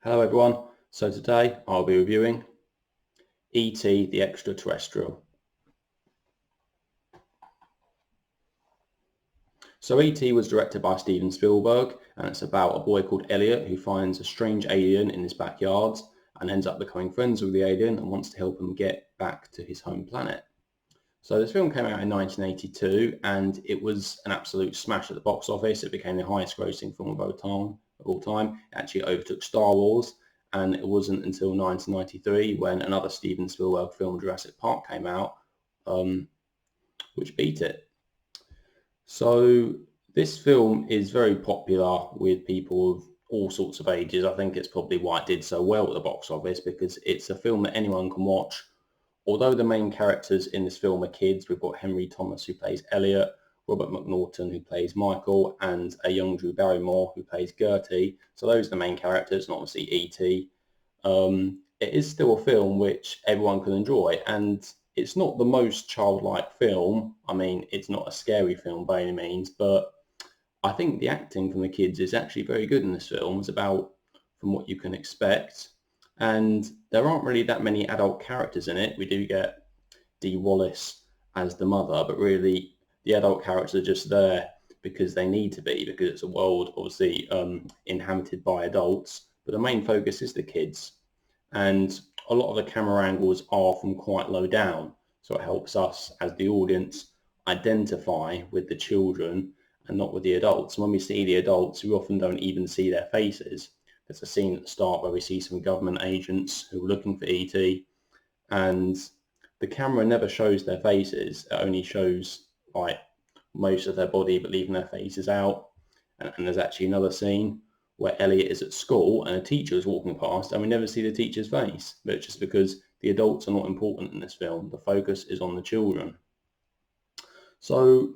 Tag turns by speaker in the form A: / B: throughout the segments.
A: Hello everyone, so today I'll be reviewing E.T. the Extra-Terrestrial. So E.T. was directed by Steven Spielberg, and it's about a boy called Elliott who finds a strange alien in his backyard and ends up becoming friends with the alien and wants to help him get back to his home planet. So this film came out in 1982 and it was an absolute smash at the box office. It became the highest grossing film of all time. It actually overtook Star Wars, and it wasn't until 1993 when another Steven Spielberg film, Jurassic Park, came out, which beat it. So this film is very popular with people of all sorts of ages. I think it's probably why it did so well at the box office, because it's a film that anyone can watch. Although the main characters in this film are kids, we've got Henry Thomas who plays Elliot, Robert McNaughton who plays Michael, and a young Drew Barrymore who plays Gertie. So those are the main characters, and obviously E.T. It is still a film which everyone can enjoy, and it's not the most childlike film. I mean, it's not a scary film by any means, but I think the acting from the kids is actually very good in this film. It's about from what you can expect. And there aren't really that many adult characters in it. We do get Dee Wallace as the mother, but really the adult characters are just there because they need to be, because it's a world obviously inhabited by adults, but the main focus is the kids. And a lot of the camera angles are from quite low down, so it helps us as the audience identify with the children and not with the adults. When we see the adults, we often don't even see their faces. There's a scene at the start where we see some government agents who are looking for E.T. and the camera never shows their faces. It only shows like most of their body, but leaving their faces out. And there's actually another scene where Elliot is at school and a teacher is walking past and we never see the teacher's face. But it's just because the adults are not important in this film. The focus is on the children. So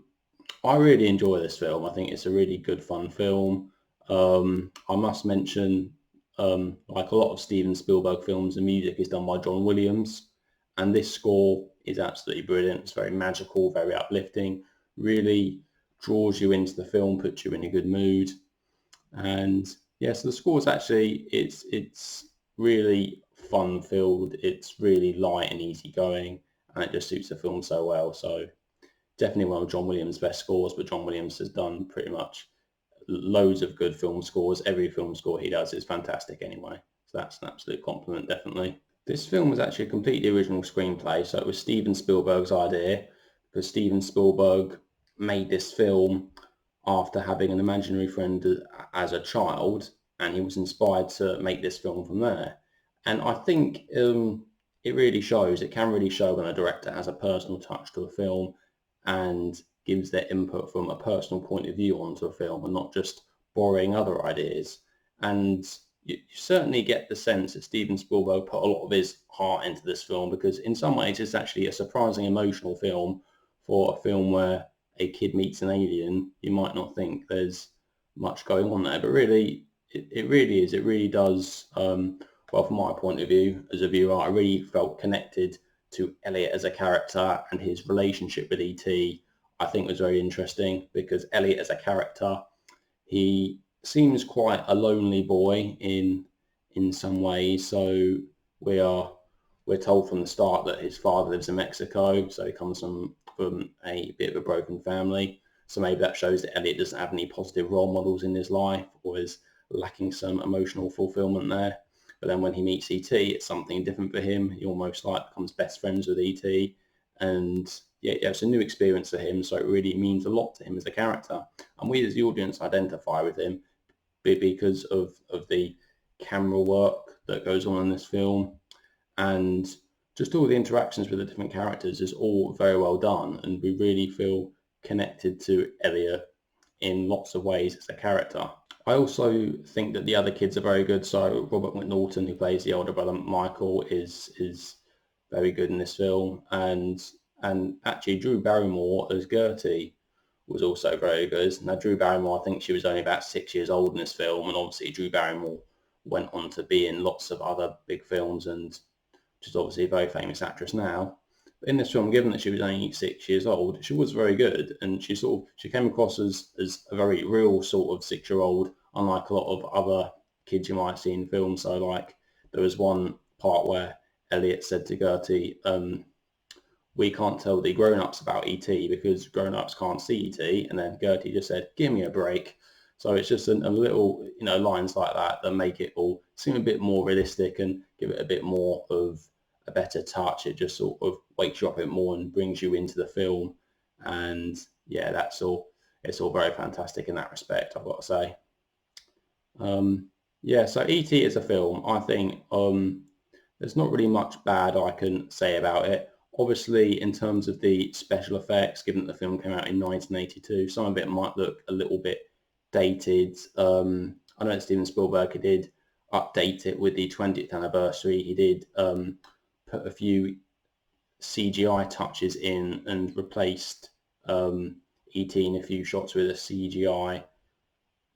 A: I really enjoy this film. I think it's a really good, fun film. I must mention, like a lot of Steven Spielberg films, the music is done by John Williams, and this score is absolutely brilliant. It's very magical, very uplifting, really draws you into the film, puts you in a good mood. And yeah, so the score is actually, it's really fun filled. It's really light and easy going, and it just suits the film so well. So definitely one of John Williams' best scores, but John Williams has done pretty much loads of good film scores. Every film score he does is fantastic anyway. So that's an absolute compliment, definitely. This film was actually a completely original screenplay, so it was Steven Spielberg's idea, because Steven Spielberg made this film after having an imaginary friend as a child, and he was inspired to make this film from there. And I think it really shows, it can really show when a director has a personal touch to a film and gives their input from a personal point of view onto a film and not just borrowing other ideas. And you certainly get the sense that Steven Spielberg put a lot of his heart into this film, because in some ways it's actually a surprising emotional film. For a film where a kid meets an alien, you might not think there's much going on there, but really it really is. It really does. Well, from my point of view as a viewer, I really felt connected to Elliot as a character, and his relationship with E.T. I think was very interesting, because Elliot as a character, he seems quite a lonely boy in some ways. So we're told from the start that his father lives in Mexico, so he comes from a bit of a broken family. So maybe that shows that Elliot doesn't have any positive role models in his life, or is lacking some emotional fulfillment there. But then when he meets E.T., it's something different for him. He almost like becomes best friends with E.T. And yeah, it's a new experience for him. So it really means a lot to him as a character. And we as the audience identify with him because of the camera work that goes on in this film. And just all the interactions with the different characters is all very well done. And we really feel connected to Elliot in lots of ways as a character. I also think that the other kids are very good. So Robert McNaughton, who plays the older brother Michael, is very good in this film, and actually Drew Barrymore as Gertie was also very good. Now Drew Barrymore, I think she was only about 6 years old in this film, and obviously Drew Barrymore went on to be in lots of other big films, and she's obviously a very famous actress now. But in this film, given that she was only 6 years old, she was very good, and she came across as a very real sort of 6-year-old, unlike a lot of other kids you might see in films. So like there was one part where Elliott said to Gertie, we can't tell the grown-ups about ET because grown-ups can't see ET, and then Gertie just said, give me a break. So it's just a little, lines like that that make it all seem a bit more realistic and give it a bit more of a better touch. It just sort of wakes you up a bit more and brings you into the film. And yeah, that's all. It's all very fantastic in that respect, I've got to say. Yeah, so E.T. is a film. I think there's not really much bad I can say about it. Obviously, in terms of the special effects, given that the film came out in 1982, some of it might look a little bit dated. I know Steven Spielberg did update it with the 20th anniversary. He did put a few CGI touches in and replaced E.T. in a few shots with a CGI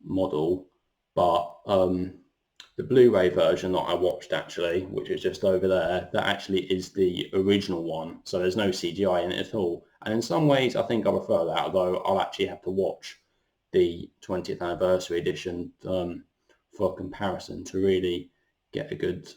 A: model. But the Blu-ray version that I watched actually, which is just over there, that actually is the original one. So there's no CGI in it at all. And in some ways, I think I prefer that, although I'll actually have to watch the 20th anniversary edition for comparison to really get a good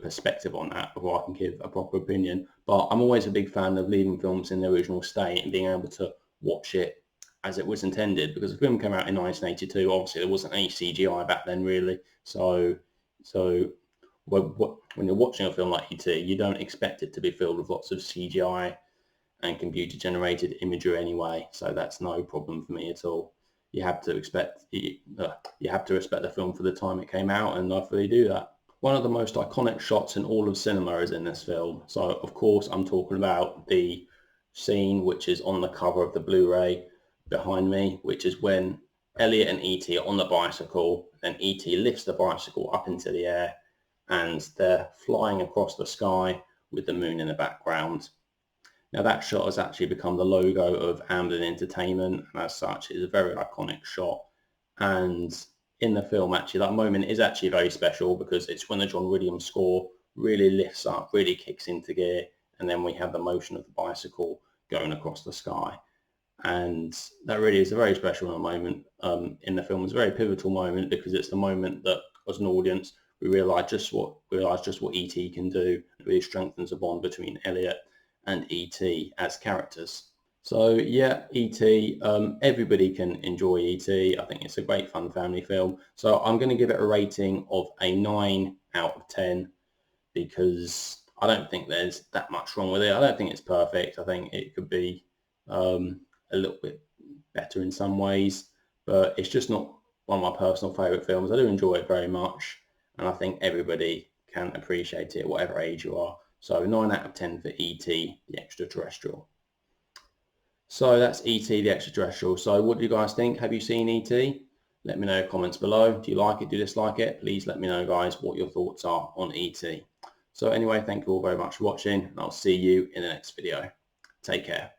A: perspective on that before I can give a proper opinion. But I'm always a big fan of leaving films in their original state and being able to watch it as it was intended, because the film came out in 1982. Obviously, there wasn't any CGI back then, really. So when you're watching a film like E.T., you don't expect it to be filled with lots of CGI and computer-generated imagery anyway. So that's no problem for me at all. You have to respect the film for the time it came out, and I fully do that. One of the most iconic shots in all of cinema is in this film. So of course, I'm talking about the scene which is on the cover of the Blu-ray behind me, which is when Elliott and E.T. are on the bicycle, and E.T. lifts the bicycle up into the air, and they're flying across the sky with the moon in the background. Now that shot has actually become the logo of Amblin Entertainment, and as such is a very iconic shot. And in the film, actually, that moment is actually very special because it's when the John Williams score really lifts up, really kicks into gear, and then we have the motion of the bicycle going across the sky. And that really is a very special moment in the film. It's a very pivotal moment because it's the moment that, as an audience, we realise just what E.T. can do. It really strengthens the bond between Elliott and E.T. as characters. So yeah, E.T. Everybody can enjoy E.T. I think it's a great fun family film. So I'm going to give it a rating of a 9 out of 10 because I don't think there's that much wrong with it. I don't think it's perfect. I think it could be a little bit better in some ways, but it's just not one of my personal favourite films. I do enjoy it very much, and I think everybody can appreciate it, whatever age you are. So 9 out of 10 for E.T. the Extra-Terrestrial. So that's E.T. the Extra-Terrestrial. So what do you guys think? Have you seen E.T.? Let me know in the comments below. Do you like it? Do you dislike it? Please let me know, guys, what your thoughts are on E.T. So anyway, thank you all very much for watching, and I'll see you in the next video. Take care.